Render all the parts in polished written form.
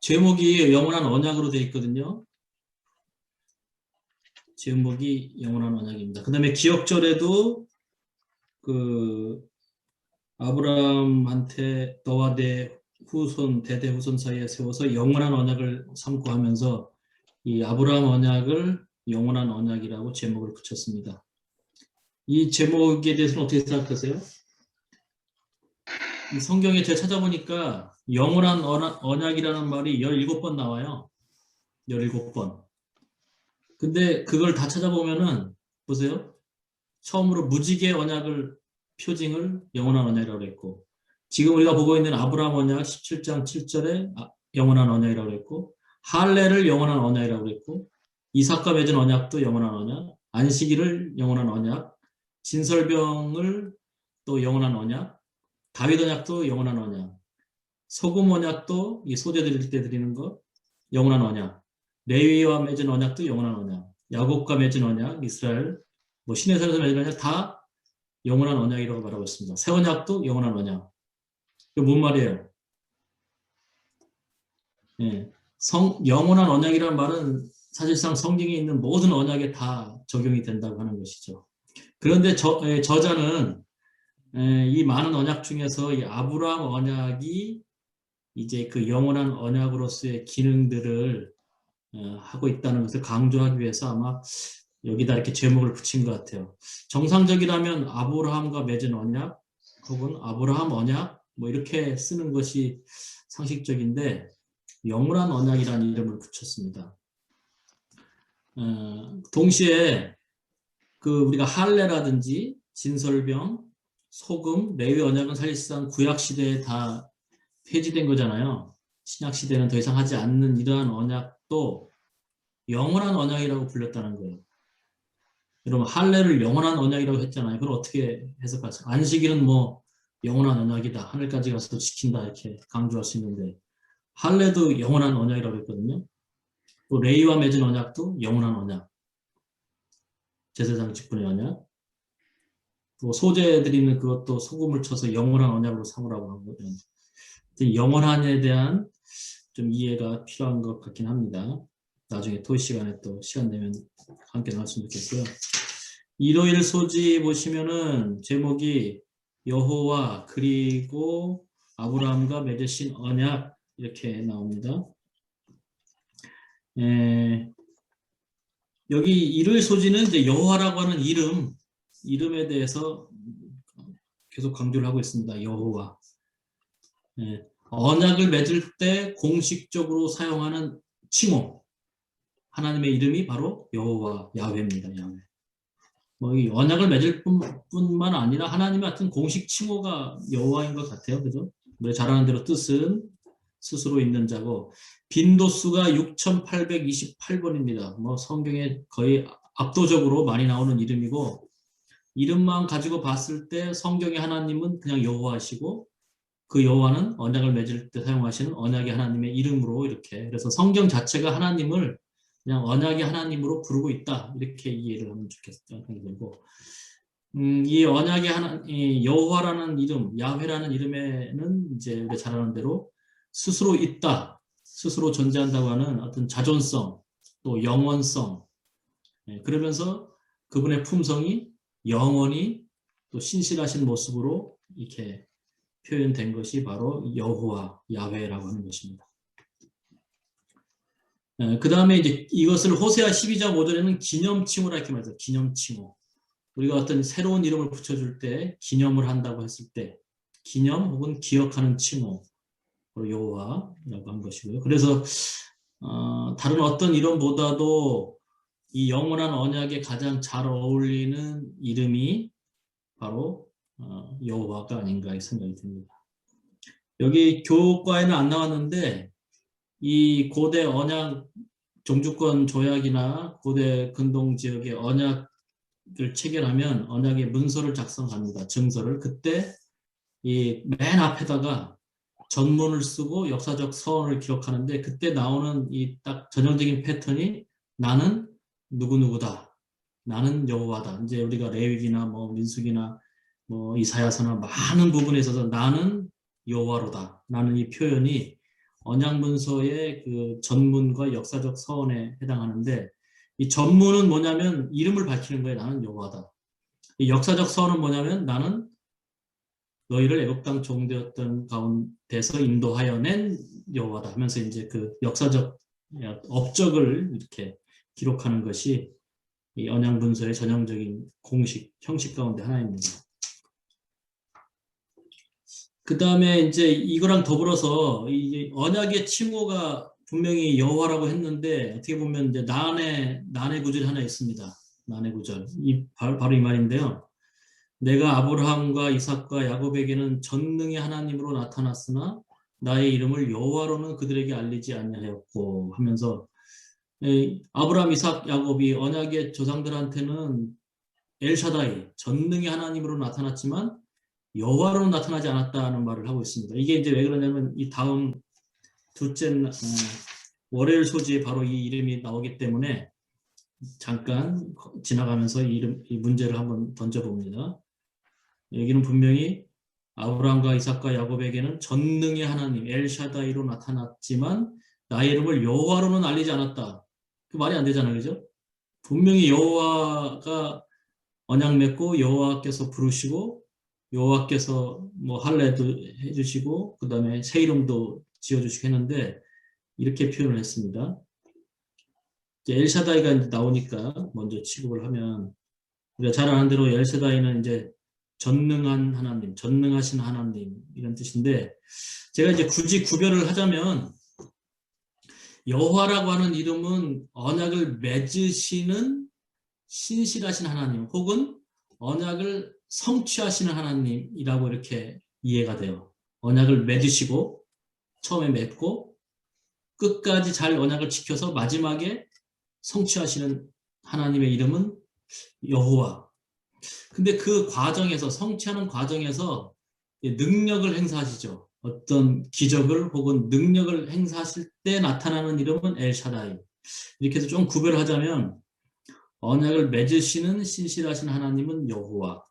제목이 영원한 언약으로 되어 있거든요. 제목이 영원한 언약입니다. 그 다음에 기억절에도 그 아브라함한테 너와 내 후손, 대대 후손 사이에 세워서 영원한 언약을 삼고 하면서 이 아브라함 언약을 영원한 언약이라고 제목을 붙였습니다. 이 제목에 대해서는 어떻게 생각하세요? 이 성경에 제가 찾아보니까 영원한 언약이라는 말이 17번 나와요. 17번. 근데 그걸 다 찾아보면은 보세요. 처음으로 무지개 언약을 표징을 영원한 언약이라고 했고, 지금 우리가 보고 있는 아브라함 언약 17장 7절에 영원한 언약이라고 했고, 할례를 영원한 언약이라고 했고, 이삭과 맺은 언약도 영원한 언약, 안식일을 영원한 언약, 진설병을 또 영원한 언약, 다윗 언약도 영원한 언약, 소금 언약도 이 소재 드릴 때 드리는 거 영원한 언약, 레위와 맺은 언약도 영원한 언약, 야곱과 맺은 언약, 이스라엘, 뭐 신의 산에서 맺은 언약 다 영원한 언약이라고 말하고 있습니다. 새 언약도 영원한 언약. 이게 뭔 말이에요? 예. 영원한 언약이라는 말은 사실상 성경에 있는 모든 언약에 다 적용이 된다고 하는 것이죠. 그런데 저자는 이 많은 언약 중에서 이 아브라함 언약이 이제 그 영원한 언약으로서의 기능들을 하고 있다는 것을 강조하기 위해서 아마 여기다 이렇게 제목을 붙인 것 같아요. 정상적이라면 아브라함과 맺은 언약 혹은 아브라함 언약 뭐 이렇게 쓰는 것이 상식적인데 영원한 언약이라는 이름을 붙였습니다. 동시에 그 우리가 할례라든지 진설병, 소금, 레위 언약은 사실상 구약 시대에 다 폐지된 거잖아요. 신약 시대는 더 이상 하지 않는 이러한 언약도 영원한 언약이라고 불렸다는 거예요. 여러분 할례를 영원한 언약이라고 했잖아요. 그걸 어떻게 해석하세요? 안식일은 뭐 영원한 언약이다. 하늘까지 가서 지킨다 이렇게 강조할 수 있는데 할례도 영원한 언약이라고 했거든요. 또 레위와 맺은 언약도 영원한 언약. 제사장 직분의 언약. 또 소재 드리는 그것도 소금을 쳐서 영원한 언약으로 삼으라고 하거든요. 영원한에 대한 좀 이해가 필요한 것 같긴 합니다. 나중에 토의 시간에 또 시간 되면 함께 나눴으면 좋겠고요. 일요일 소지 보시면은 제목이 여호와 그리고 아브라함과 맺으신 언약 이렇게 나옵니다. 여기 일요일 소지는 이제 여호와라고 하는 이름에 대해서 계속 강조를 하고 있습니다. 여호와. 언약을 맺을 때 공식적으로 사용하는 칭호. 하나님의 이름이 바로 여호와, 야훼입니다. 야훼. 뭐 이 언약을 맺을 뿐만 아니라 하나님의 같은 공식 칭호가 여호와인 것 같아요. 그죠? 우리 잘 아는 대로 뜻은 스스로 있는 자고 빈도수가 6,828번입니다. 뭐 성경에 거의 압도적으로 많이 나오는 이름이고 이름만 가지고 봤을 때 성경의 하나님은 그냥 여호와시고 그 여호와는 언약을 맺을 때 사용하시는 언약의 하나님의 이름으로 이렇게 그래서 성경 자체가 하나님을 그냥 언약의 하나님으로 부르고 있다 이렇게 이해를 하면 좋겠다 생각되고 이 언약의 이 여호와라는 이름, 야훼라는 이름에는 이제 우리가 잘 아는 대로 스스로 있다, 스스로 존재한다고 하는 어떤 자존성, 또 영원성, 그러면서 그분의 품성이 영원히 또 신실하신 모습으로 이렇게 표현된 것이 바로 여호와, 야훼라고 하는 것입니다. 그 다음에 이제 이것을 호세아 12장 5절에는 기념칭호라 이렇게 말해요. 기념칭호. 우리가 어떤 새로운 이름을 붙여줄 때 기념을 한다고 했을 때 기념 혹은 기억하는 칭호 여호와라고 한 것이고요. 그래서 다른 어떤 이름보다도 이 영원한 언약에 가장 잘 어울리는 이름이 바로 여호와가 아닌가 생각이 듭니다. 여기 교과에는 안 나왔는데 이 고대 언약 종주권 조약이나 고대 근동 지역의 언약을 체결하면 언약의 문서를 작성합니다. 증서를. 그때 이 맨 앞에다가 전문을 쓰고 역사적 서원을 기록하는데 그때 나오는 이 딱 전형적인 패턴이 나는 누구누구다. 나는 여호와다. 이제 우리가 레위기나 뭐 민수기나 뭐 이사야서나 많은 부분에 있어서 나는 여호와로다. 나는 이 표현이 언약문서의 그 전문과 역사적 서원에 해당하는데 이 전문은 뭐냐면 이름을 밝히는 거예요. 나는 여호와다. 이 역사적 서원은 뭐냐면 나는 너희를 애굽 땅 종되었던 가운데서 인도하여 낸 여호와다 하면서 이제 그 역사적 업적을 이렇게 기록하는 것이 이 언약문서의 전형적인 공식 형식 가운데 하나입니다. 그 다음에 이제 이거랑 더불어서 이 언약의 칭호가 분명히 여호와라고 했는데 어떻게 보면 이제 난의 구절이 하나 있습니다. 난의 구절. 바로 이 말인데요. 내가 아브라함과 이삭과 야곱에게는 전능의 하나님으로 나타났으나 나의 이름을 여호와로는 그들에게 알리지 아니하였고 하면서 아브라함, 이삭, 야곱이 언약의 조상들한테는 엘샤다이 전능의 하나님으로 나타났지만 여호와로는 나타나지 않았다는 말을 하고 있습니다. 이게 이제 왜 그러냐면 이 다음 둘째 월요일 소지에 바로 이 이름이 나오기 때문에 잠깐 지나가면서 이 문제를 한번 던져봅니다. 여기는 분명히 아브라함과 이삭과 야곱에게는 전능의 하나님 엘샤다이로 나타났지만 나의 이름을 여호와로는 알리지 않았다. 그 말이 안 되잖아요, 그죠? 분명히 여호와가 언약 맺고 여호와께서 부르시고 여호와께서 뭐 할례도 해주시고 그 다음에 새 이름도 지어주시고 했는데 이렇게 표현을 했습니다. 이제 엘샤다이가 이제 나오니까 먼저 취급을 하면 우리가 잘 아는 대로 엘샤다이는 이제 전능한 하나님, 전능하신 하나님 이런 뜻인데 제가 이제 굳이 구별을 하자면 여호와라고 하는 이름은 언약을 맺으시는 신실하신 하나님 혹은 언약을 성취하시는 하나님이라고 이렇게 이해가 돼요. 언약을 맺으시고 처음에 맺고 끝까지 잘 언약을 지켜서 마지막에 성취하시는 하나님의 이름은 여호와. 근데 그 과정에서 성취하는 과정에서 능력을 행사하시죠. 어떤 기적을 혹은 능력을 행사하실 때 나타나는 이름은 엘샤다이. 이렇게 해서 좀 구별을 하자면 언약을 맺으시는 신실하신 하나님은 여호와,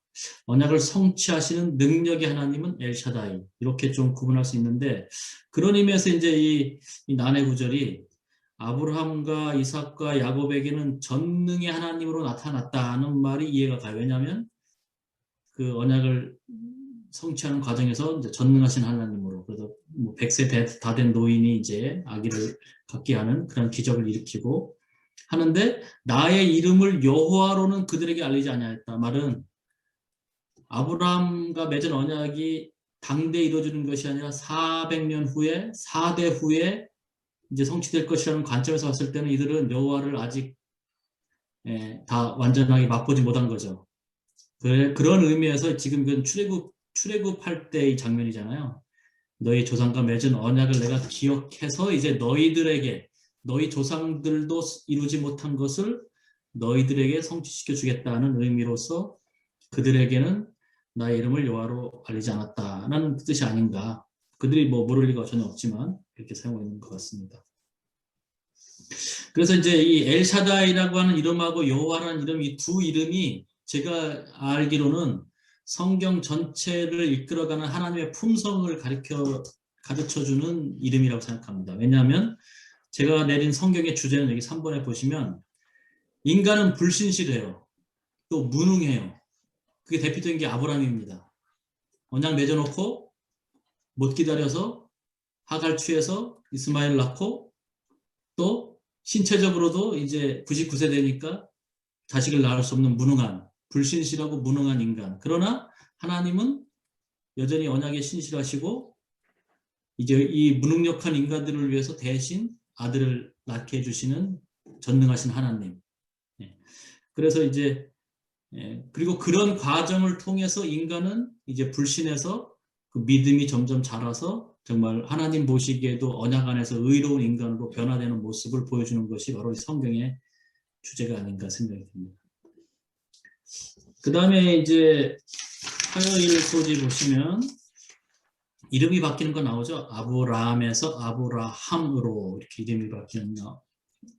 언약을 성취하시는 능력의 하나님은 엘샤다이. 이렇게 좀 구분할 수 있는데 그런 의미에서 이제 이 난의 구절이 아브라함과 이삭과 야곱에게는 전능의 하나님으로 나타났다는 말이 이해가 가요. 왜냐하면 그 언약을 성취하는 과정에서 이제 전능하신 하나님으로 그래서 뭐 100세 다 된 노인이 이제 아기를 갖게 하는 그런 기적을 일으키고 하는데 나의 이름을 여호와로는 그들에게 알리지 아니하였다. 말은 아브라함과 맺은 언약이 당대에 이루어지는 것이 아니라 400년 후에 4대 후에 이제 성취될 것이라는 관점에서 봤을 때는 이들은 여호와를 아직 다 완전하게 맛보지 못한 거죠. 그런 의미에서 지금 그 출애굽할 때의 장면이잖아요. 너희 조상과 맺은 언약을 내가 기억해서 이제 너희들에게 너희 조상들도 이루지 못한 것을 너희들에게 성취시켜 주겠다는 의미로서 그들에게는 나의 이름을 여호와로 알리지 않았다는 뜻이 아닌가. 그들이 뭐 모를 리가 전혀 없지만 그렇게 사용하고 있는 것 같습니다. 그래서 이제 이 엘샤다이라고 하는 이름하고 여호와라는 이름, 이 두 이름이 제가 알기로는 성경 전체를 이끌어가는 하나님의 품성을 가르쳐주는 이름이라고 생각합니다. 왜냐하면 제가 내린 성경의 주제는 여기 3번에 보시면 인간은 불신실해요. 또 무능해요. 그게 대표적인 게 아브라함입니다. 언약 맺어놓고 못 기다려서 하갈 취해서 이스마엘 낳고 또 신체적으로도 이제 99세 되니까 자식을 낳을 수 없는 무능한 불신실하고 무능한 인간. 그러나 하나님은 여전히 언약에 신실하시고 이제 이 무능력한 인간들을 위해서 대신 아들을 낳게 해주시는 전능하신 하나님. 그래서 이제 그리고 그런 과정을 통해서 인간은 이제 불신해서 그 믿음이 점점 자라서 정말 하나님 보시기에도 언약 안에서 의로운 인간으로 변화되는 모습을 보여주는 것이 바로 이 성경의 주제가 아닌가 생각이 듭니다. 그 다음에 이제 화요일 소지 보시면 이름이 바뀌는 거 나오죠. 아브라함에서 아브라함으로 이렇게 이름이 바뀌는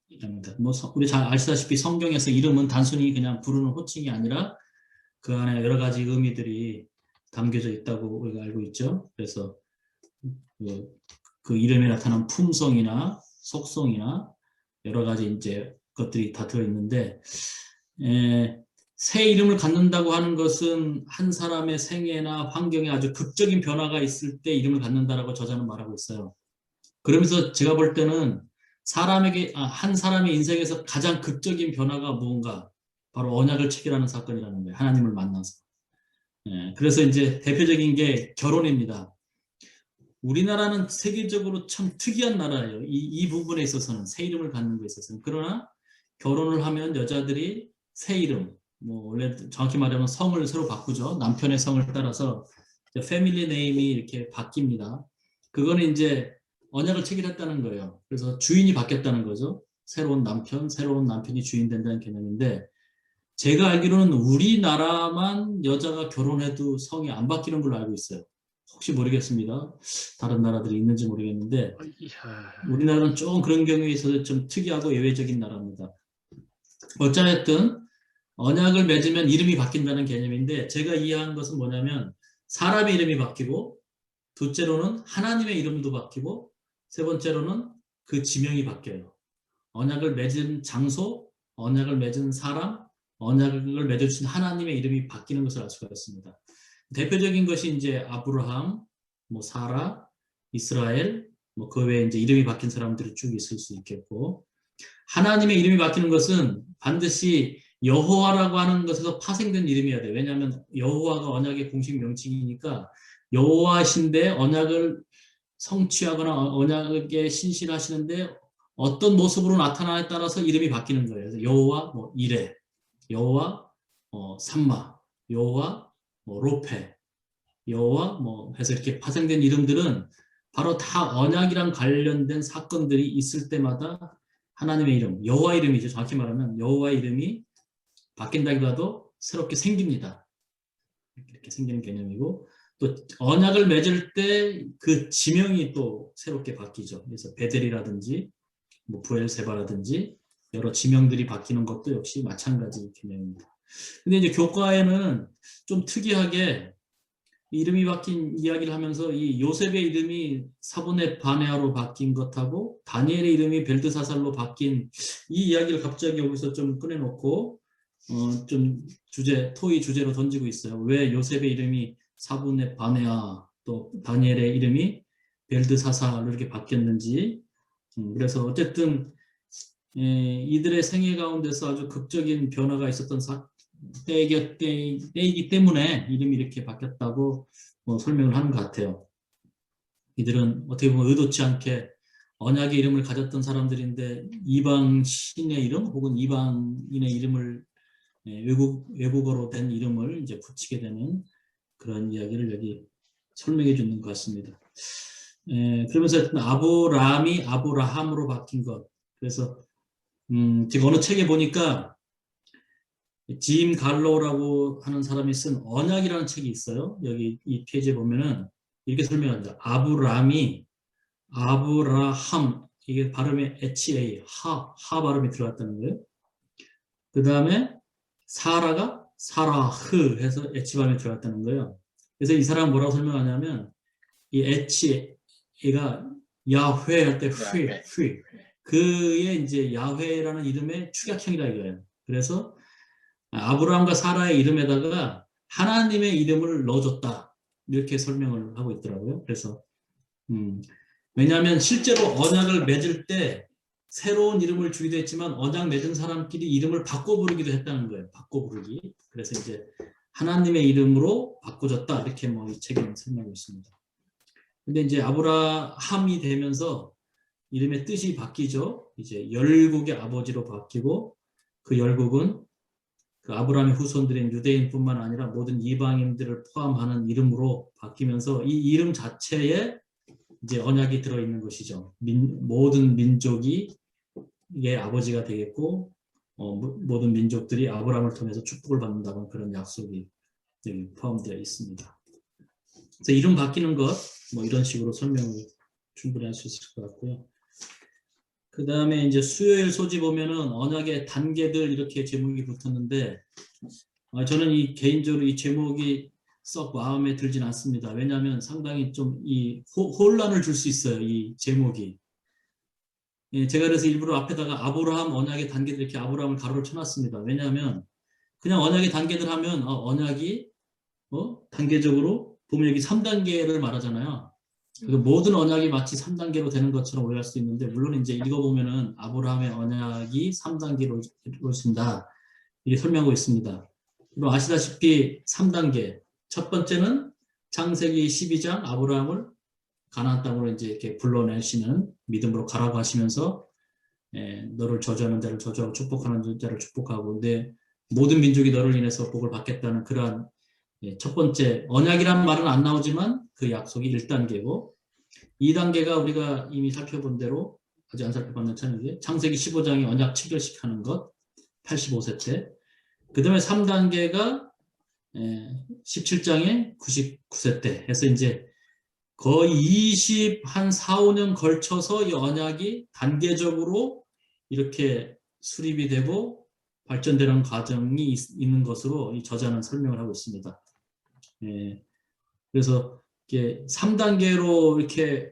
이랍니다. 뭐 우리 잘 아시다시피 성경에서 이름은 단순히 그냥 부르는 호칭이 아니라 그 안에 여러 가지 의미들이 담겨져 있다고 우리가 알고 있죠. 그래서 그 이름에 나타난 품성이나 속성이나 여러 가지 이제 것들이 다 들어있는데, 새 이름을 갖는다고 하는 것은 한 사람의 생애나 환경에 아주 극적인 변화가 있을 때 이름을 갖는다라고 저자는 말하고 있어요. 그러면서 제가 볼 때는 한 사람의 인생에서 가장 극적인 변화가 무언가, 바로 언약을 체결하는 사건이라는 거예요. 하나님을 만나서. 그래서 이제 대표적인 게 결혼입니다. 우리나라는 세계적으로 참 특이한 나라예요. 이 부분에 있어서는, 새 이름을 갖는 것에 있어서는. 그러나 결혼을 하면 여자들이 새 이름, 뭐 원래 정확히 말하면 성을 새로 바꾸죠. 남편의 성을 따라서 패밀리 네임이 이렇게 바뀝니다. 그거는 이제 언약을 체결했다는 거예요. 그래서 주인이 바뀌었다는 거죠. 새로운 남편이 주인 된다는 개념인데, 제가 알기로는 우리나라만 여자가 결혼해도 성이 안 바뀌는 걸로 알고 있어요. 혹시 모르겠습니다. 다른 나라들이 있는지 모르겠는데, 우리나라는 좀 그런 경우에 있어서 좀 특이하고 예외적인 나라입니다. 어찌됐든 언약을 맺으면 이름이 바뀐다는 개념인데, 제가 이해한 것은 뭐냐면 사람의 이름이 바뀌고, 둘째로는 하나님의 이름도 바뀌고, 세 번째로는 그 지명이 바뀌어요. 언약을 맺은 장소, 언약을 맺은 사람, 언약을 맺어주신 하나님의 이름이 바뀌는 것을 알 수가 있습니다. 대표적인 것이 이제 아브라함, 뭐 사라, 이스라엘, 뭐 그 외에 이제 이름이 바뀐 사람들이 쭉 있을 수 있겠고, 하나님의 이름이 바뀌는 것은 반드시 여호와라고 하는 것에서 파생된 이름이어야 돼요. 왜냐하면 여호와가 언약의 공식 명칭이니까, 여호와신데 언약을 성취하거나 언약에 신실하시는데 어떤 모습으로 나타나에 따라서 이름이 바뀌는 거예요. 그래서 여호와 뭐 이레, 여호와 삼마, 여호와 로페, 여호와 해서 이렇게 파생된 이름들은 바로 다 언약이랑 관련된 사건들이 있을 때마다 하나님의 이름, 여호와 이름이죠. 정확히 말하면 여호와 이름이 바뀐다기보다도 새롭게 생깁니다. 이렇게 생기는 개념이고, 또 언약을 맺을 때 그 지명이 또 새롭게 바뀌죠. 그래서 베델이라든지 뭐 부엘세바라든지 여러 지명들이 바뀌는 것도 역시 마찬가지 개념입니다. 근데 이제 교과에는 좀 특이하게 이름이 바뀐 이야기를 하면서 이 요셉의 이름이 사분의 바네아로 바뀐 것하고 다니엘의 이름이 벨드사살로 바뀐 이 이야기를 갑자기 여기서 좀 꺼내놓고 좀 토의 주제로 던지고 있어요. 왜 요셉의 이름이 사분의 바네아, 또 다니엘의 이름이 벨드사살로 이렇게 바뀌었는지. 그래서 어쨌든 이들의 생애 가운데서 아주 극적인 변화가 있었던 때이기 때문에 이름이 이렇게 바뀌었다고 설명을 하는 것 같아요. 이들은 어떻게 보면 의도치 않게 언약의 이름을 가졌던 사람들인데 이방 신의 이름 혹은 이방인의 이름을 외국어로 된 이름을 이제 붙이게 되는 그런 이야기를 여기 설명해 주는 것 같습니다. 그러면서 아브라함이 아브라함으로 바뀐 것. 그래서 지금 어느 책에 보니까 짐 갈로라고 하는 사람이 쓴 언약이라는 책이 있어요. 여기 이 페이지에 보면은 이렇게 설명합니다. 아브라함이 아브라함, 이게 발음에 HA, 하 발음이 들어갔다는 거예요. 그 다음에 사라가 사라흐 해서 H 발음이 들어갔다는 거예요. 그래서 이 사람은 뭐라고 설명하냐면 이 HA가 야훼 할 때 휘, 그의 이제 야훼라는 이름의 축약형이라 이거예요. 그래서 아브라함과 사라의 이름에다가 하나님의 이름을 넣어줬다. 이렇게 설명을 하고 있더라고요. 그래서 왜냐하면 실제로 언약을 맺을 때 새로운 이름을 주기도 했지만 언약 맺은 사람끼리 이름을 바꿔 부르기도 했다는 거예요. 바꿔 부르기. 그래서 이제 하나님의 이름으로 바꿔줬다. 이렇게 이 책에는 설명하고 있습니다. 근데 이제 아브라함이 되면서 이름의 뜻이 바뀌죠. 이제 열국의 아버지로 바뀌고, 그 열국은 그 아브라함의 후손들인 유대인뿐만 아니라 모든 이방인들을 포함하는 이름으로 바뀌면서 이 이름 자체에 이제 언약이 들어있는 것이죠. 모든 민족이 의 아버지가 되겠고, 모든 민족들이 아브라함을 통해서 축복을 받는다는 그런 약속이 여기 포함되어 있습니다. 그래서 이름 바뀌는 것, 이런 식으로 설명을 충분히 할 수 있을 것 같고요. 그 다음에 이제 수요일 소지 보면은 언약의 단계들 이렇게 제목이 붙었는데, 저는 개인적으로 이 제목이 썩 마음에 들진 않습니다. 왜냐하면 상당히 좀 이 혼란을 줄 수 있어요. 이 제목이. 예, 제가 그래서 일부러 앞에다가 아브라함 언약의 단계들 이렇게 아브라함을 가로로 쳐놨습니다. 왜냐하면 그냥 언약의 단계들 하면 언약이 단계적으로 보면 여기 3단계를 말하잖아요. 그 모든 언약이 마치 3단계로 되는 것처럼 오해할 수 있는데 물론 이제 읽어보면은 아브라함의 언약이 3단계로 이루어진다. 이게 설명하고 있습니다. 그리고 아시다시피 3단계. 첫 번째는 창세기 12장 아브라함을 가나안 땅으로 이제 이렇게 불러내시는 믿음으로 가라고 하시면서 너를 저주하는 자를 저주하고 축복하는 자를 축복하고 내 모든 민족이 너를 인해서 복을 받겠다는 그러한 첫 번째 언약이라는 말은 안 나오지만 그 약속이 1단계고 2단계가 우리가 이미 살펴본 대로 아직 안 살펴봤는 차인데 창세기 15장이 언약 체결식하는 것 85세 때 그 다음에 3단계가 17장에 99세 때 해서 이제 거의 4, 5년 걸쳐서 이 언약이 단계적으로 이렇게 수립이 되고 발전되는 과정이 있는 것으로 이 저자는 설명을 하고 있습니다. 그래서 이게 3단계로 이렇게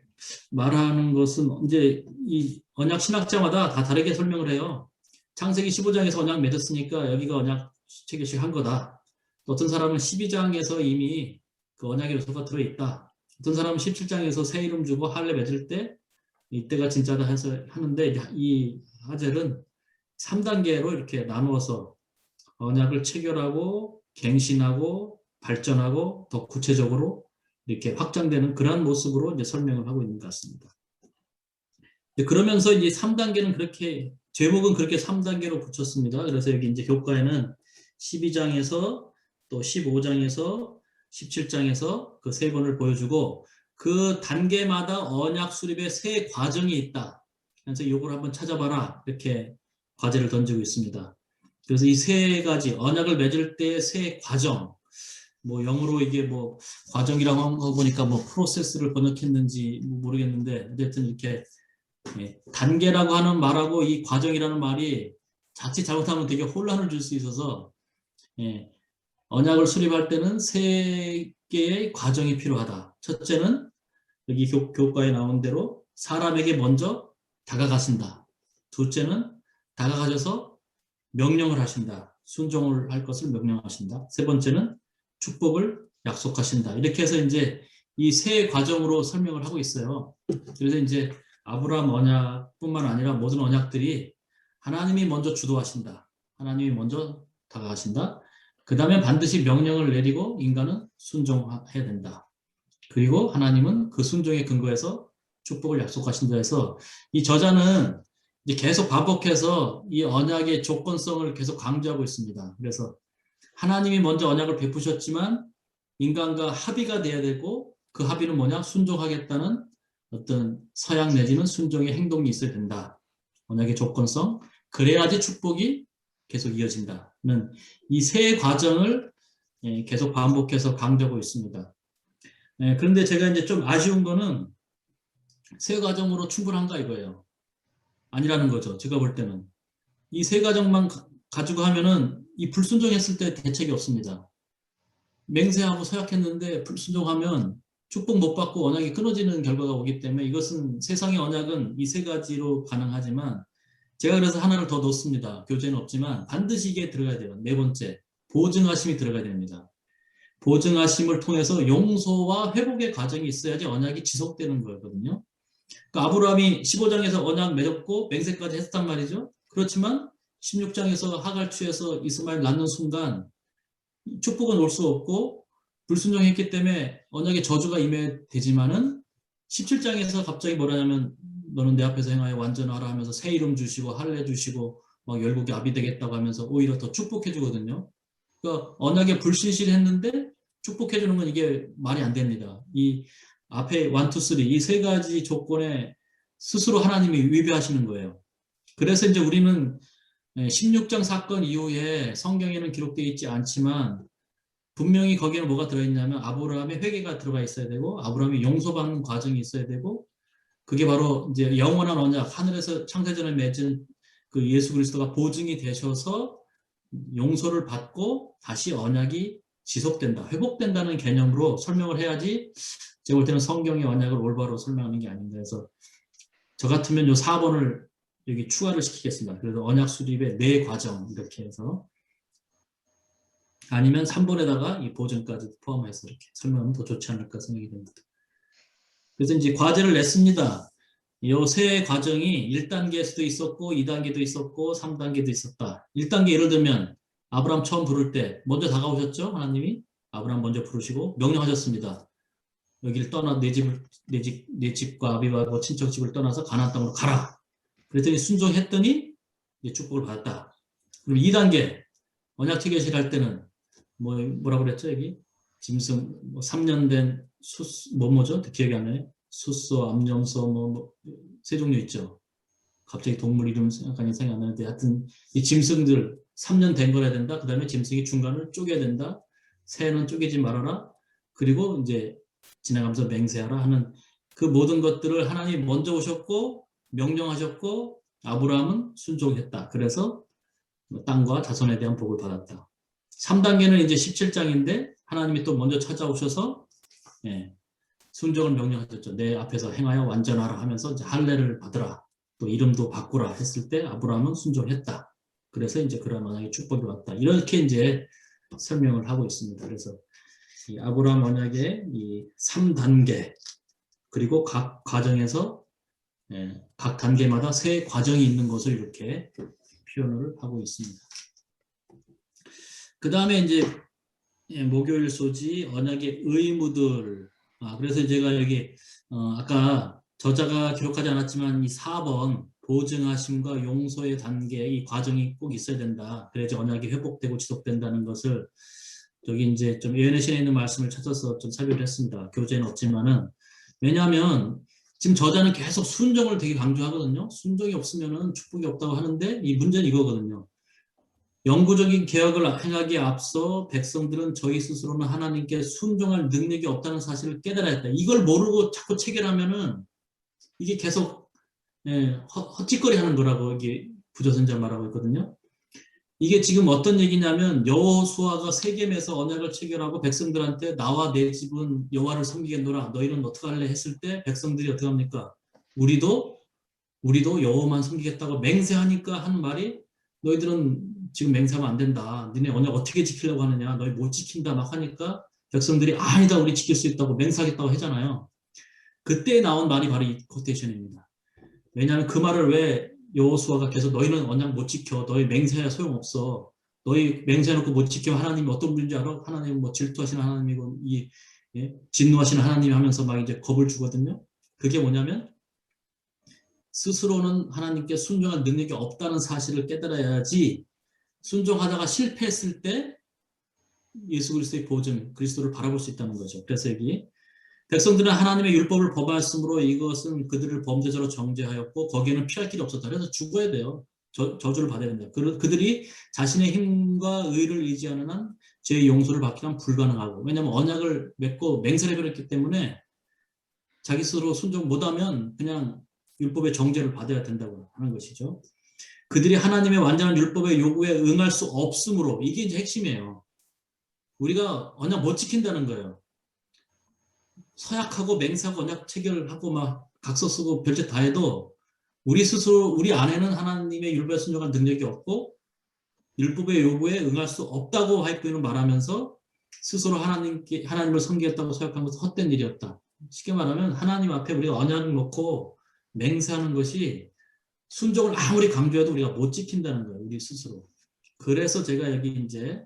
말하는 것은 이제 이 언약 신학자마다 다 다르게 설명을 해요. 창세기 15장에서 언약 맺었으니까 여기가 언약 체결식 한 거다. 어떤 사람은 12장에서 이미 그 언약의 요소가 들어있다. 어떤 사람은 17장에서 새 이름 주고 할례 맺을 때 이때가 진짜다 해서 하는데 이 하젤은 3단계로 이렇게 나누어서 언약을 체결하고 갱신하고 발전하고 더 구체적으로 이렇게 확장되는 그러한 모습으로 이제 설명을 하고 있는 것 같습니다. 그러면서 이제 3단계는 그렇게 제목은 그렇게 3단계로 붙였습니다. 그래서 여기 이제 교과에는 12장에서 또 15장에서 17장에서 그 세 번을 보여주고 그 단계마다 언약 수립의 세 과정이 있다. 그래서 이걸 한번 찾아봐라. 이렇게 과제를 던지고 있습니다. 그래서 이 세 가지 언약을 맺을 때 세 과정 뭐 영어로 이게 뭐 과정이라고 한 거 보니까 뭐 프로세스를 번역했는지 모르겠는데 어쨌든 이렇게 단계라고 하는 말하고 이 과정이라는 말이 자칫 잘못하면 되게 혼란을 줄 수 있어서 언약을 수립할 때는 세 개의 과정이 필요하다. 첫째는 여기 교과에 나온 대로 사람에게 먼저 다가가신다. 둘째는 다가가셔서 명령을 하신다. 순종을 할 것을 명령하신다. 세 번째는 축복을 약속하신다. 이렇게 해서 이제 이 세 과정으로 설명을 하고 있어요. 그래서 이제 아브라함 언약뿐만 아니라 모든 언약들이 하나님이 먼저 주도하신다. 하나님이 먼저 다가가신다. 그 다음에 반드시 명령을 내리고 인간은 순종해야 된다. 그리고 하나님은 그 순종에 근거해서 축복을 약속하신다 해서 이 저자는 이제 계속 반복해서 이 언약의 조건성을 계속 강조하고 있습니다. 그래서 하나님이 먼저 언약을 베푸셨지만 인간과 합의가 돼야 되고 그 합의는 뭐냐? 순종하겠다는 어떤 서양 내지는 순종의 행동이 있어야 된다. 언약의 조건성. 그래야지 축복이 계속 이어진다는 이 세 과정을 계속 반복해서 강조하고 있습니다. 그런데 제가 이제 좀 아쉬운 거는 세 과정으로 충분한가 이거예요. 아니라는 거죠. 제가 볼 때는. 이 세 과정만 가지고 하면은 이 불순종했을 때 대책이 없습니다. 맹세하고 서약했는데 불순종하면 축복 못 받고 언약이 끊어지는 결과가 오기 때문에 이것은 세상의 언약은 이 세 가지로 가능하지만 제가 그래서 하나를 더 넣습니다. 교재는 없지만 반드시 이게 들어가야 돼요. 네 번째, 보증하심이 들어가야 됩니다. 보증하심을 통해서 용서와 회복의 과정이 있어야지 언약이 지속되는 거거든요. 그러니까 아브라함이 15장에서 언약 맺었고 맹세까지 했단 말이죠. 그렇지만 16장에서 하갈 취해서 이스마엘 낳는 순간 축복은 올 수 없고 불순종했기 때문에 언약의 저주가 임해되지만은 17장에서 갑자기 뭐라냐면 너는 내 앞에서 행하여 완전하라 하면서 새 이름 주시고 할례 주시고 막 열국이 아비 되겠다고 하면서 오히려 더 축복해 주거든요. 그러니까 언약에 불신실했는데 축복해 주는 건 이게 말이 안 됩니다. 이 앞에 1, 2, 3 이 세 가지 조건에 스스로 하나님이 위배하시는 거예요. 그래서 이제 우리는 16장 사건 이후에 성경에는 기록되어 있지 않지만 분명히 거기에는 뭐가 들어있냐면 아브라함의 회개가 들어가 있어야 되고 아브라함이 용서받는 과정이 있어야 되고 그게 바로 이제 영원한 언약 하늘에서 창세전에 맺은 그 예수 그리스도가 보증이 되셔서 용서를 받고 다시 언약이 지속된다, 회복된다는 개념으로 설명을 해야지 제가 볼 때는 성경의 언약을 올바로 설명하는 게 아닌가 해서 저 같으면 요 4번을 여기 추가를 시키겠습니다. 그래서 언약 수립의 네 과정 이렇게 해서 아니면 3번에다가 이 보증까지 포함해서 이렇게 설명하면 더 좋지 않을까 생각이 됩니다. 그래서 이제 과제를 냈습니다. 이 세 과정이 1단계에서도 있었고 2단계도 있었고 3단계도 있었다. 1단계 예를 들면 아브라함 처음 부를 때 먼저 다가오셨죠? 하나님이 아브라함 먼저 부르시고 명령하셨습니다. 여기를 떠나 내 집과 아비와 친척 집을 떠나서 가나안 땅으로 가라. 그랬더니 순종했더니 이제 축복을 받았다. 그럼 2단계 언약 체결식 할 때는 뭐라고 그랬죠? 여기 짐승 3년 된 뭐죠? 기억이 안 나요. 숫소, 암염소 세 종류 있죠. 갑자기 동물 이름 생각이 안 나는데 하여튼 이 짐승들 3년 된 거라 된다. 그 다음에 짐승이 중간을 쪼개야 된다. 새는 쪼개지 말아라. 그리고 이제 지나가면서 맹세하라 하는 그 모든 것들을 하나님 먼저 오셨고 명령하셨고 아브라함은 순종했다. 그래서 땅과 자손에 대한 복을 받았다. 3단계는 이제 17장인데 하나님이 또 먼저 찾아오셔서 순종을 명령하셨죠. 내 앞에서 행하여 완전하라 하면서 이제 할례를 받으라. 또 이름도 바꾸라 했을 때 아브라함은 순종했다. 그래서 이제 그런 언약의 축복이 왔다. 이렇게 이제 설명을 하고 있습니다. 그래서 이 아브라함 언약의 이 3단계 그리고 각 과정에서 각 단계마다 세 과정이 있는 것을 이렇게 표현을 하고 있습니다. 그 다음에 이제 목요일 소지 언약의 의무들. 그래서 제가 여기 아까 저자가 기록하지 않았지만 이 4번 보증하심과 용서의 단계 이 과정이 꼭 있어야 된다. 그래야지 언약이 회복되고 지속된다는 것을 저기 이제 좀 예언의 신에 있는 말씀을 찾아서 좀 살펴를 했습니다. 교재는 없지만은 왜냐하면 지금 저자는 계속 순종을 되게 강조하거든요. 순종이 없으면은 축복이 없다고 하는데 이 문제는 이거거든요. 영구적인 개혁을 행하기에 앞서 백성들은 저희 스스로는 하나님께 순종할 능력이 없다는 사실을 깨달아야 했다. 이걸 모르고 자꾸 체결하면은 이게 계속 헛짓거리 하는 거라고 이게 부조선자 말하고 있거든요. 이게 지금 어떤 얘기냐면 여호수아가 세겜에서 언약을 체결하고 백성들한테 나와 내 집은 여호와를 섬기겠노라. 너희는 어떻게 할래 했을 때 백성들이 어떻게 합니까? 우리도 여호와만 섬기겠다고 맹세하니까 하는 말이 너희들은 지금 맹세하면 안 된다. 너네 언약 어떻게 지키려고 하느냐. 너희 못 지킨다 막 하니까 백성들이 아니다 우리 지킬 수 있다고 맹세하겠다고 하잖아요. 그때 나온 말이 바로 이 코테이션입니다. 왜냐하면 그 말을 왜 여호수아가 계속 너희는 언약 못 지켜. 너희 맹세해야 소용없어. 너희 맹세해놓고 못 지키면 하나님이 어떤 분인지 알아? 하나님은 뭐 질투하시는 하나님이고 진노하시는 하나님이 하면서 막 이제 겁을 주거든요. 그게 뭐냐면 스스로는 하나님께 순종할 능력이 없다는 사실을 깨달아야지 순종하다가 실패했을 때 예수 그리스도의 보증, 그리스도를 바라볼 수 있다는 거죠. 그래서 여기 백성들은 하나님의 율법을 범하였으므로 이것은 그들을 범죄자로 정죄하였고 거기에는 피할 길이 없었다. 그래서 죽어야 돼요. 저주를 받아야 된다. 그들이 자신의 힘과 의를 의지하는 한 죄의 용서를 받기는 불가능하고 왜냐하면 언약을 맺고 맹세를 해버렸기 때문에 자기 스스로 순종 못하면 그냥 율법의 정죄를 받아야 된다고 하는 것이죠. 그들이 하나님의 완전한 율법의 요구에 응할 수 없으므로 이게 이제 핵심이에요. 우리가 언약 못 지킨다는 거예요. 서약하고 맹세하고 언약 체결하고 막 각서 쓰고 별짓 다 해도 우리 스스로 우리 안에는 하나님의 율법에 순종할 능력이 없고 율법의 요구에 응할 수 없다고 하이프는 말하면서 스스로 하나님을 섬기겠다고 서약한 것은 헛된 일이었다. 쉽게 말하면 하나님 앞에 우리가 언약을 놓고 맹세하는 것이 순종을 아무리 강조해도 우리가 못 지킨다는 거예요. 우리 스스로. 그래서 제가 여기 이제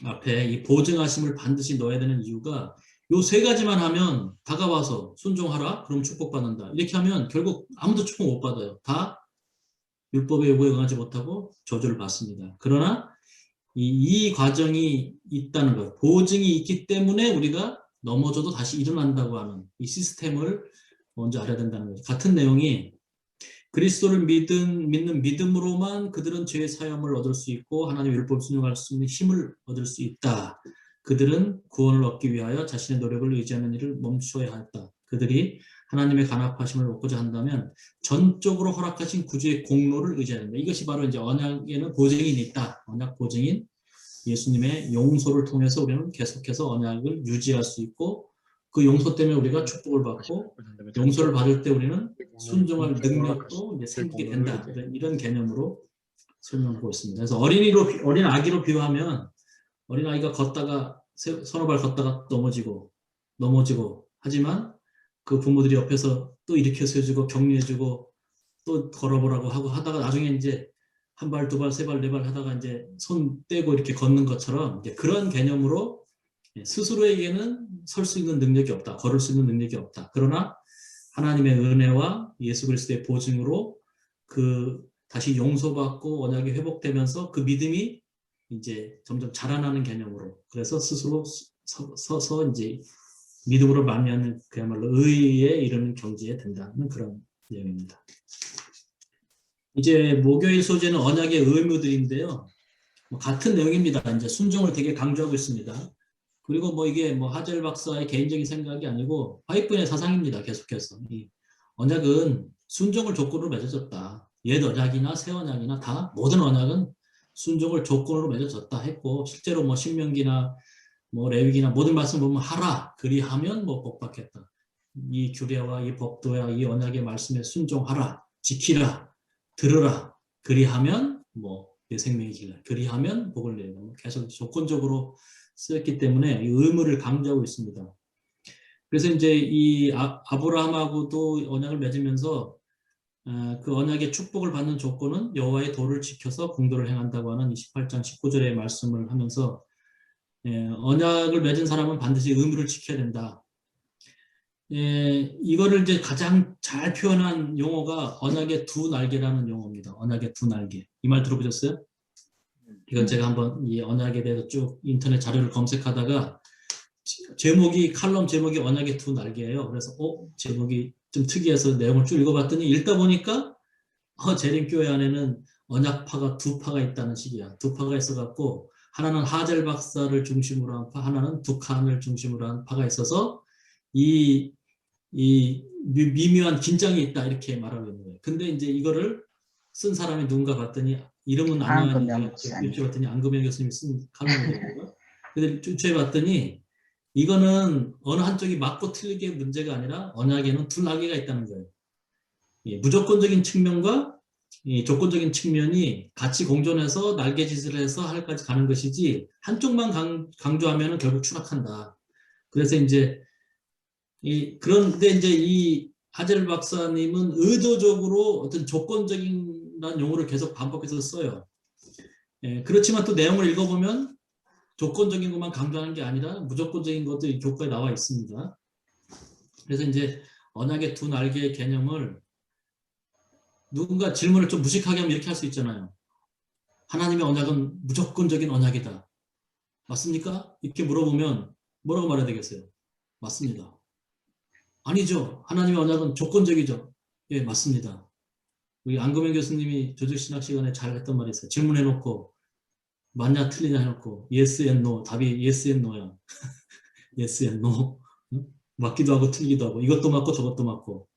앞에 이 보증하심을 반드시 넣어야 되는 이유가 요 세 가지만 하면 다가와서 순종하라. 그럼 축복받는다. 이렇게 하면 결국 아무도 축복 못 받아요. 다 율법의 요구에 응하지 못하고 저주를 받습니다. 그러나 이 과정이 있다는 것, 보증이 있기 때문에 우리가 넘어져도 다시 일어난다고 하는 이 시스템을 먼저 알아야 된다는 거죠. 같은 내용이 그리스도를 믿는 믿음으로만 그들은 죄의 사함을 얻을 수 있고 하나님의 율법을 순종할 수 있는 힘을 얻을 수 있다. 그들은 구원을 얻기 위하여 자신의 노력을 의지하는 일을 멈추어야 했다. 그들이 하나님의 간합하심을 얻고자 한다면 전적으로 허락하신 구주의 공로를 의지해야 한다. 이것이 바로 이제 언약에는 보증인이 있다. 언약 보증인. 예수님의 용서를 통해서 우리는 계속해서 언약을 유지할 수 있고 그 용서 때문에 우리가 축복을 받고 용서를 받을 때 우리는 순종할 능력도 이제 생기게 된다. 이런 개념으로 설명하고 있습니다. 그래서 어린 아기로 비유하면 어린 아이가 걷다가 서너 발 걷다가 넘어지고 하지만 그 부모들이 옆에서 또 일으켜 세워주고 격려해주고 또 걸어보라고 하고 하다가 나중에 이제 한 발, 두 발, 세 발, 네 발 하다가 이제 손 떼고 이렇게 걷는 것처럼 이제 그런 개념으로 스스로에게는 설 수 있는 능력이 없다. 걸을 수 있는 능력이 없다. 그러나 하나님의 은혜와 예수 그리스도의 보증으로 그 다시 용서받고 언약이 회복되면서 그 믿음이 이제 점점 자라나는 개념으로 그래서 스스로 서서 이제 믿음으로 만미하는 그야말로 의에 이르는 경지에 된다는 그런 내용입니다. 이제 목요일 소재는 언약의 의무들인데요. 같은 내용입니다. 이제 순종을 되게 강조하고 있습니다. 그리고 이게 하젤 박사의 개인적인 생각이 아니고 화이트의 사상입니다. 계속해서 이 언약은 순종을 조건으로 맺어졌다. 옛 언약이나 새 언약이나 다 모든 언약은 순종을 조건으로 맺어졌다 했고 실제로 신명기나 레위기나 모든 말씀 보면 하라 그리하면 복 받겠다. 이 규례와 이 법도와 이 언약의 말씀에 순종하라 지키라 들으라 그리하면 내 생명이 길라 그리하면 복을 내리라 계속 조건적으로 쓰였기 때문에 이 의무를 강조하고 있습니다. 그래서 이제 이 아브라함하고도 언약을 맺으면서 그 언약의 축복을 받는 조건은 여호와의 도를 지켜서 공도를 행한다고 하는 28장 19절의 말씀을 하면서 언약을 맺은 사람은 반드시 의무를 지켜야 된다. 이거를 이제 가장 잘 표현한 용어가 언약의 두 날개라는 용어입니다. 언약의 두 날개. 이 말 들어보셨어요? 이건 제가 한번 이 언약에 대해서 쭉 인터넷 자료를 검색하다가 칼럼 제목이 언약의 두 날개예요. 그래서 제목이 좀 특이해서 내용을 쭉 읽어봤더니 읽다 보니까 재림교회 안에는 언약파가 두 파가 있다는 식이야. 두 파가 있어갖고 하나는 하젤 박사를 중심으로 한 파, 하나는 북한을 중심으로 한 파가 있어서 이 미묘한 긴장이 있다 이렇게 말하고 있는 거예요. 근데 이제 이거를 쓴 사람이 누군가 봤더니 이름은 안 나와요. 봤더니 안금영 교수님이 쓴 칼럼이더라고요. 근데 주체해 봤더니 이거는 어느 한쪽이 맞고 틀리게 문제가 아니라 언약에는 두 날개가 있다는 거예요. 무조건적인 측면과 조건적인 측면이 같이 공존해서 날개짓을 해서 하늘까지 가는 것이지 한쪽만 강조하면 결국 추락한다. 그래서 이제 그런데 이제 이 하젤 박사님은 의도적으로 어떤 조건적인 용어를 계속 반복해서 써요. 그렇지만 또 내용을 읽어보면 조건적인 것만 강조하는 게 아니라 무조건적인 것도 이 교과에 나와 있습니다. 그래서 이제 언약의 두 날개의 개념을 누군가 질문을 좀 무식하게 하면 이렇게 할 수 있잖아요. 하나님의 언약은 무조건적인 언약이다. 맞습니까? 이렇게 물어보면 뭐라고 말해야 되겠어요? 맞습니다. 아니죠. 하나님의 언약은 조건적이죠. 예, 맞습니다. 우리 안금영 교수님이 조직신학 시간에 잘 했던 말이 있어요. 질문해놓고 맞냐 틀리냐 해놓고 yes and no 답이 yes and no야. yes and no. 맞기도 하고 틀리기도 하고 이것도 맞고 저것도 맞고.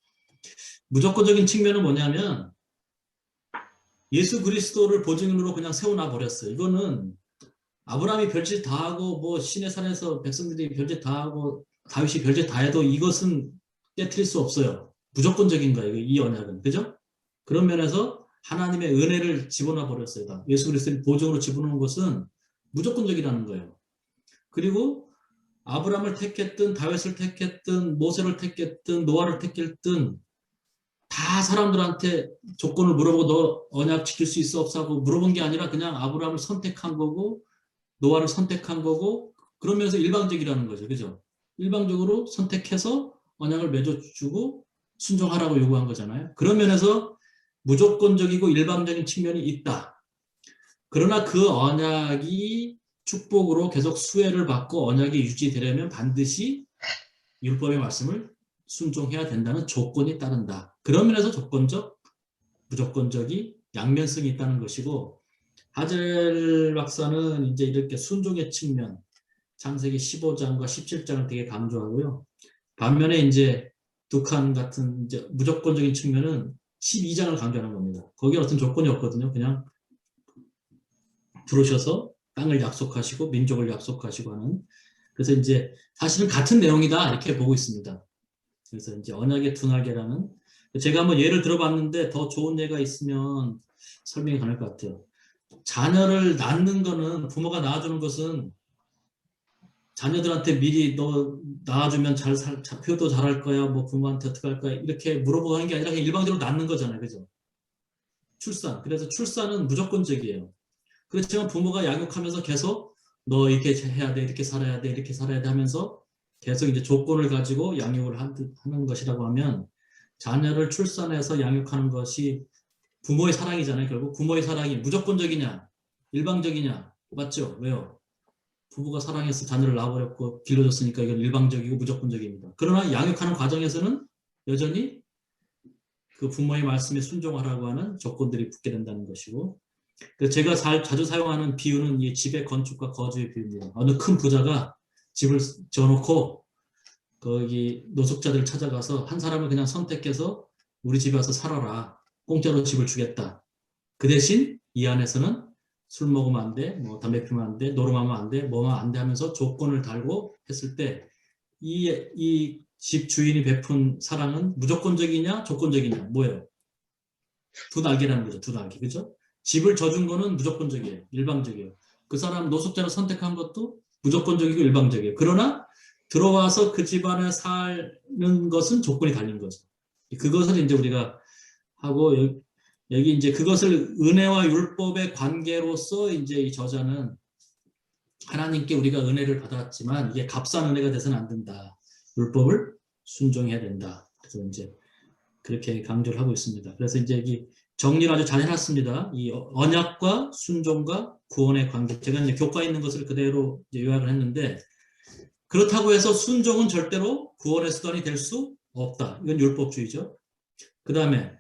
무조건적인 측면은 뭐냐면 예수 그리스도를 보증인으로 그냥 세워놔 버렸어요. 이거는 아브라함이 별짓 다 하고 신의 산에서 백성들이 별짓 다 하고 다윗이 별짓 다 해도 이것은 깨트릴 수 없어요. 무조건적인 거예요. 이 언약은. 그죠? 그런 면에서 하나님의 은혜를 집어넣어 버렸어요. 예수 그리스도를 보증으로 집어넣는 것은 무조건적이라는 거예요. 그리고 아브라함을 택했든 다윗을 택했든 모세를 택했든 노아를 택했든 다 사람들한테 조건을 물어보고 너 언약 지킬 수 있어 없어 하고 물어본 게 아니라 그냥 아브라함을 선택한 거고 노아를 선택한 거고 그러면서 일방적이라는 거죠. 그죠? 일방적으로 선택해서 언약을 맺어주고 순종하라고 요구한 거잖아요. 그런 면에서 무조건적이고 일방적인 측면이 있다. 그러나 그 언약이 축복으로 계속 수혜를 받고 언약이 유지되려면 반드시 율법의 말씀을 순종해야 된다는 조건이 따른다. 그런 면에서 무조건적이 양면성이 있다는 것이고 하젤 박사는 이제 이렇게 순종의 측면, 창세기 15장과 17장을 되게 강조하고요. 반면에 이제 북한 같은 이제 무조건적인 측면은 12장을 강조하는 겁니다. 거기에 어떤 조건이 없거든요. 그냥 들어오셔서 땅을 약속하시고 민족을 약속하시고 하는. 그래서 이제 사실은 같은 내용이다 이렇게 보고 있습니다. 그래서 이제 언약의 두 날개라는, 제가 한번 예를 들어봤는데 더 좋은 예가 있으면 설명이 가능할 것 같아요. 자녀를 낳는 거는, 부모가 낳아주는 것은 자녀들한테 미리 너 낳아주면 효도 잘할 거야, 뭐 부모한테 어떻게 할 거야 이렇게 물어보고 하는 게 아니라 그냥 일방적으로 낳는 거잖아요. 그죠? 출산. 그래서 출산은 무조건적이에요. 그렇지만 부모가 양육하면서 계속 너 이렇게 해야 돼, 이렇게 살아야 돼, 이렇게 살아야 돼 하면서 계속 이제 조건을 가지고 양육을 하는 것이라고 하면, 자녀를 출산해서 양육하는 것이 부모의 사랑이잖아요. 결국 부모의 사랑이 무조건적이냐, 일방적이냐, 맞죠? 왜요? 부부가 사랑해서 자녀를 낳아버렸고 길러줬으니까 이건 일방적이고 무조건적입니다. 그러나 양육하는 과정에서는 여전히 그 부모의 말씀에 순종하라고 하는 조건들이 붙게 된다는 것이고, 제가 자주 사용하는 비유는 이 집의 건축과 거주의 비유입니다. 어느 큰 부자가 집을 지어놓고 거기 노숙자들을 찾아가서 한 사람을 그냥 선택해서 우리 집에 와서 살아라. 공짜로 집을 주겠다. 그 대신 이 안에서는 술 먹으면 안 돼, 뭐 담배 피우면 안 돼, 노름하면 안 돼, 뭐만 안 돼 하면서 조건을 달고 했을 때, 이 집 주인이 베푼 사랑은 무조건적이냐, 조건적이냐, 뭐예요? 두 날개라는 거죠, 두 날개, 그죠? 집을 져준 거는 무조건적이에요, 일방적이에요. 그 사람 노숙자를 선택한 것도 무조건적이고 일방적이에요. 그러나 들어와서 그 집안에 사는 것은 조건이 달린 거죠. 그것을 이제 우리가 하고, 여기 이제 그것을 은혜와 율법의 관계로서 이제 이 저자는, 하나님께 우리가 은혜를 받았지만 이게 값싼 은혜가 돼서는 안 된다. 율법을 순종해야 된다. 그래서 이제 그렇게 강조를 하고 있습니다. 그래서 이제 여기 정리를 아주 잘 해놨습니다. 이 언약과 순종과 구원의 관계. 제가 이제 교과에 있는 것을 그대로 이제 요약을 했는데, 그렇다고 해서 순종은 절대로 구원의 수단이 될 수 없다. 이건 율법주의죠. 그 다음에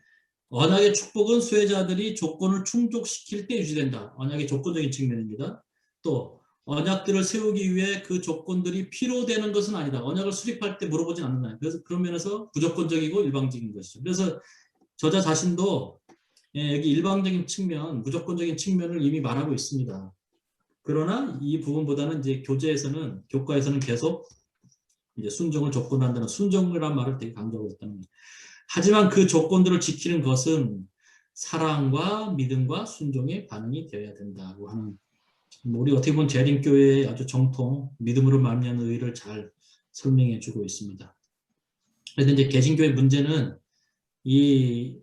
언약의 축복은 수혜자들이 조건을 충족시킬 때 유지된다. 언약의 조건적인 측면입니다. 또 언약들을 세우기 위해 그 조건들이 필요되는 것은 아니다. 언약을 수립할 때 물어보진 않는다. 그래서 그런 면에서 무조건적이고 일방적인 것이죠. 그래서 저자 자신도 여기 일방적인 측면, 무조건적인 측면을 이미 말하고 있습니다. 그러나 이 부분보다는 이제 교과에서는 계속 이제 순종을 조건한다는, 순종이라는 말을 되게 강조하고 있다는 거죠. 하지만 그 조건들을 지키는 것은 사랑과 믿음과 순종의 반응이 되어야 된다고 하는, 우리 어떻게 보면 재림교회의 아주 정통 믿음으로 말미암는 의를 잘 설명해 주고 있습니다. 그런데 이제 개신교의 문제는 이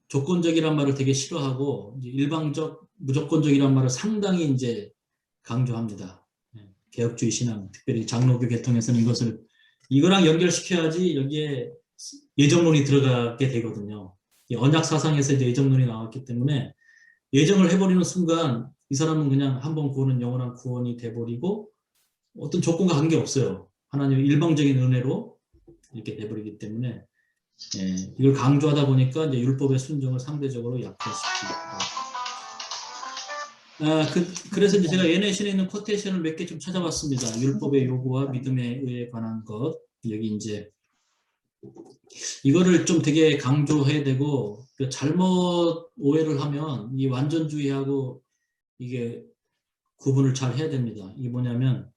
조건적이란 말을 되게 싫어하고 일방적, 무조건적이란 말을 상당히 이제 강조합니다. 개혁주의 신앙, 특별히 장로교 계통에서는 이거랑 연결시켜야지 여기에 예정론이 들어가게 되거든요. 언약 사상에서 이제 예정론이 나왔기 때문에 예정을 해버리는 순간 이 사람은 그냥 한 번 구원은 영원한 구원이 돼버리고 어떤 조건과 관계없어요. 하나님의 일방적인 은혜로 이렇게 돼버리기 때문에 이걸 강조하다 보니까 이제 율법의 순종을 상대적으로 약화시키고. 그래서 이제 제가 예내신에 있는 코테이션을 몇 개 좀 찾아봤습니다. 율법의 요구와 믿음에 의해 관한 것. 여기 이제 이거를 좀 되게 강조해야 되고, 잘못 오해를 하면 이 완전주의하고 이게 구분을 잘 해야 됩니다. 이게 뭐냐면,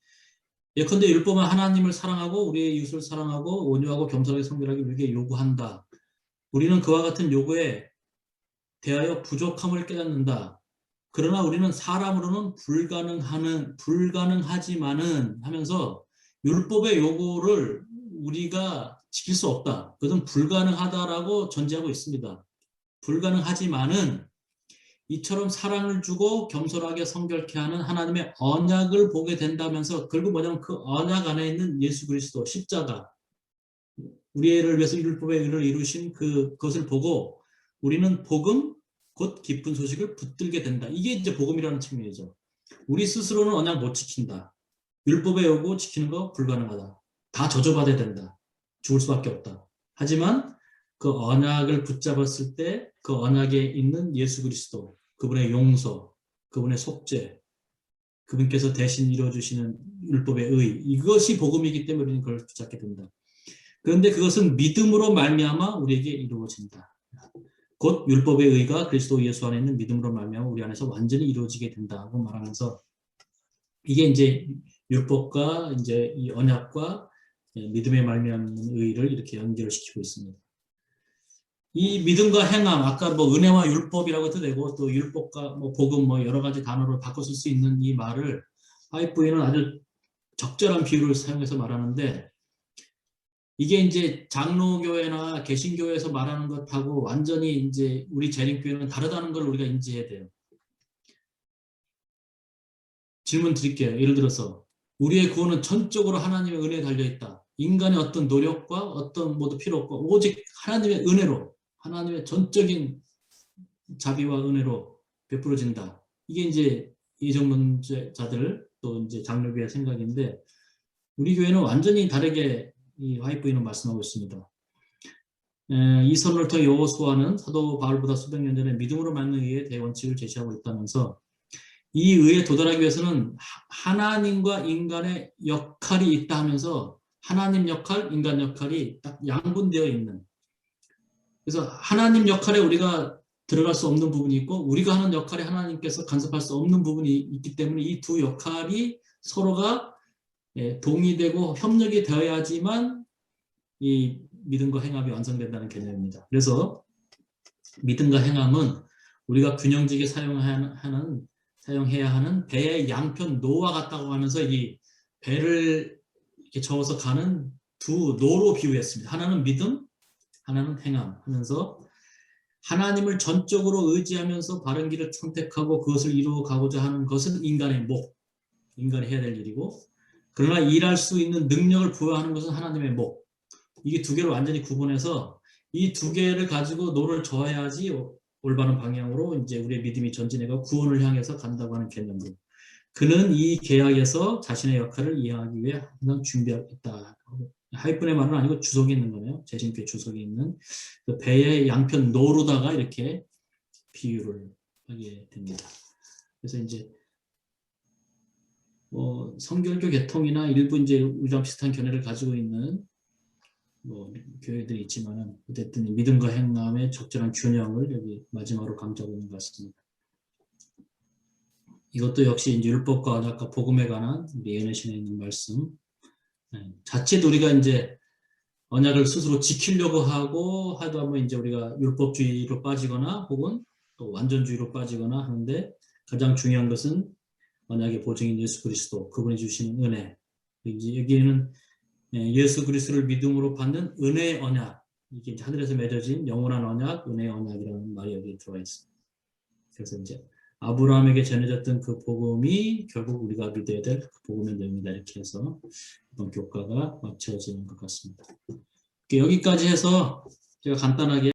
예컨대 율법은 하나님을 사랑하고 우리의 이웃을 사랑하고 온유하고 겸손하게 성결하게 우리에게 요구한다. 우리는 그와 같은 요구에 대하여 부족함을 깨닫는다. 그러나 우리는 사람으로는 불가능하지만은 하면서 율법의 요구를 우리가 지킬 수 없다. 그것은 불가능하다라고 전제하고 있습니다. 불가능하지만은 이처럼 사랑을 주고 겸손하게 성결케 하는 하나님의 언약을 보게 된다면서, 결국 뭐냐면 그 언약 안에 있는 예수 그리스도 십자가, 우리를 위해서 율법의 의를 이루신 그것을 보고 우리는 복음 곧 기쁜 소식을 붙들게 된다. 이게 이제 복음이라는 측면이죠. 우리 스스로는 언약 못 지킨다. 율법의 요구 지키는 거 불가능하다. 다 저주받아야 된다. 죽을 수밖에 없다. 하지만 그 언약을 붙잡았을 때 그 언약에 있는 예수 그리스도, 그분의 용서, 그분의 속죄, 그분께서 대신 이루어주시는 율법의 의, 이것이 복음이기 때문에 우리는 그걸 붙잡게 된다. 그런데 그것은 믿음으로 말미암아 우리에게 이루어진다. 곧 율법의 의가 그리스도 예수 안에 있는 믿음으로 말미암아 우리 안에서 완전히 이루어지게 된다고 말하면서, 이게 이제 율법과 이제 이 언약과 믿음의 말미암는 의를 이렇게 연결을 시키고 있습니다. 이 믿음과 행함, 아까 뭐 은혜와 율법이라고 해도 되고 또 율법과 뭐 복음 뭐 여러 가지 단어로 바꿔 쓸 수 있는 이 말을 화이트보이는 아주 적절한 비유를 사용해서 말하는데 이게 이제 장로교회나 개신교회에서 말하는 것하고 완전히 이제 우리 재림교회는 다르다는 걸 우리가 인지해야 돼요. 질문 드릴게요. 예를 들어서 우리의 구원은 전적으로 하나님의 은혜에 달려있다. 인간의 어떤 노력과 어떤 모두 필요 없고 오직 하나님의 은혜로 하나님의 전적인 자비와 은혜로 베풀어진다. 이게 이제 이전문자들 또 이제 장로교회 생각인데 우리 교회는 완전히 다르게 이 화이트보이는 말씀하고 있습니다. 이 선을 통해 여호수아는 사도 바울보다 수백 년 전에 믿음으로 받는 의의 대원칙을 제시하고 있다면서 이 의에 도달하기 위해서는 하나님과 인간의 역할이 있다 하면서 하나님 역할, 인간 역할이 딱 양분되어 있는 그래서 하나님 역할에 우리가 들어갈 수 없는 부분이 있고 우리가 하는 역할에 하나님께서 간섭할 수 없는 부분이 있기 때문에 이 두 역할이 서로가 동의되고 협력이 되어야지만 이 믿음과 행함이 완성된다는 개념입니다. 그래서 믿음과 행함은 우리가 균형지게 사용해야 하는 배의 양편 노와 같다고 하면서 이 배를 이렇게 저어서 가는 두 노로 비유했습니다. 하나는 믿음, 하나는 행함 하면서 하나님을 전적으로 의지하면서 바른 길을 선택하고 그것을 이루어가고자 하는 것은 인간의 목, 인간이 해야 될 일이고 그러나 일할 수 있는 능력을 부여하는 것은 하나님의 목. 이게 두 개를 완전히 구분해서 이 두 개를 가지고 노를 저어야지 올바른 방향으로 이제 우리의 믿음이 전진해가 구원을 향해서 간다고 하는 개념으로. 그는 이 계약에서 자신의 역할을 이해하기 위해 항상 준비하겠다. 하이픈의 말은 아니고 주석이 있는 거네요. 재신교회 주석이 있는 그 배의 양편 노루다가 이렇게 비유를 하게 됩니다. 그래서 이제 성결교 계통이나 일부 이제 우리랑 비슷한 견해를 가지고 있는 교회들이 있지만은 어쨌든 믿음과 행함의 적절한 균형을 여기 마지막으로 강조하고 있는 것 같습니다. 이것도 역시 이제 율법과 언약과 복음에 관한 우리 예언신에 있는 말씀. 자칫 우리가 이제 언약을 스스로 지키려고 하도 한번 이제 우리가 율법주의로 빠지거나 혹은 또 완전주의로 빠지거나 하는데 가장 중요한 것은 언약의 보증인 예수 그리스도 그분이 주시는 은혜. 이제 여기에는 예수 그리스도를 믿음으로 받는 은혜의 언약. 이게 이제 하늘에서 맺어진 영원한 언약, 은혜의 언약이라는 말이 여기 들어가 있습니다. 그래서 이제 아브라함에게 전해졌던 그 복음이 결국 우리가 믿어야 될 그 복음의 내용이다. 이렇게 해서 이번 교과가 마쳐지는 것 같습니다. 여기까지 해서 제가 간단하게